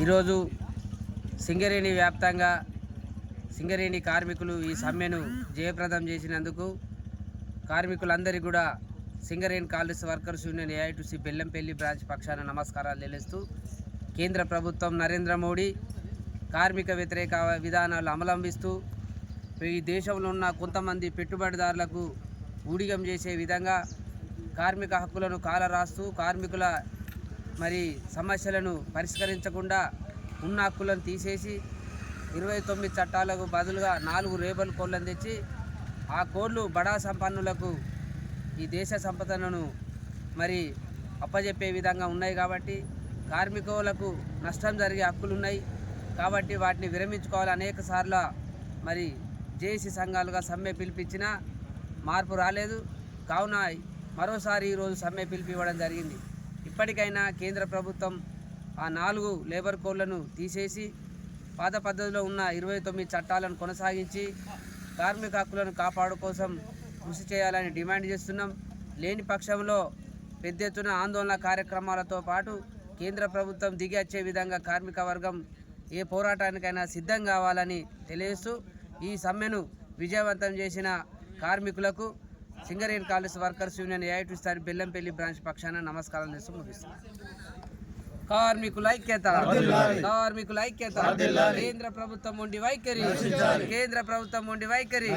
ఈరోజు సింగరేణి వ్యాప్తంగా సింగరేణి కార్మికులు ఈ సమ్మెను జయప్రదం చేసినందుకు కార్మికులందరికీ కూడా Singareni collieries workers union AITC Bellampalli branch పక్షాన నమస్కారాలు తెలియజేస్తూ కేంద్ర ప్రభుత్వం నరేంద్ర మోడీ కార్మిక వ్యతిరేక విధానాలు అవలంబిస్తూ ఈ దేశంలో ఉన్న కొంతమంది పెట్టుబడిదారులకు ఊడిగం చేసే విధంగా కార్మిక హక్కులను కాలరాస్తూ కార్మికుల సమస్యలను పరిష్కరించకుండా ఉన్న హక్కులను తీసేసి 29 చట్టాలకు బదులుగా 4 లేబర్ కోడ్లను తెచ్చి ఆ కోడ్లు బడా సంపన్నులకు ఈ దేశ సంపదను అప్పజెప్పే విధంగా ఉన్నాయి. కాబట్టి కార్మికులకు నష్టం జరిగే హక్కులు ఉన్నాయి కాబట్టి వాటిని విరమించుకోవాలి. అనేక సార్లు జేఏసీ సంఘాలుగా సమ్మె పిలిపించినా మార్పు రాలేదు. కావున మరోసారి ఈరోజు సమ్మె పిలిపివ్వడం జరిగింది. ఇప్పటికైనా కేంద్ర ప్రభుత్వం ఆ 4 లేబర్ కోడ్లను తీసేసి పాత పద్ధతిలో ఉన్న 29 చట్టాలను కొనసాగించి కార్మిక హక్కులను కాపాడు కోసం కృషి చేయాలని డిమాండ్ చేస్తున్నాం. లేని పక్షంలో పెద్ద ఎత్తున ఆందోళన కార్యక్రమాలతో పాటు కేంద్ర ప్రభుత్వం దిగి వచ్చే విధంగా కార్మిక వర్గం ఏ పోరాటానికైనా సిద్ధం కావాలని తెలియజేస్తూ ఈ సమ్మెను విజయవంతం చేసిన కార్మికులకు Singareni collieries workers union AITC Bellampalli branch పక్షాన నమస్కారం చేస్తూ ముగిస్తున్నాం. కార్మికుల ఐక్యత, కార్మికుల ఐక్యత. కేంద్ర ప్రభుత్వం ఉండి వైఖరి, కేంద్ర ప్రభుత్వం ఉండి వైఖరి.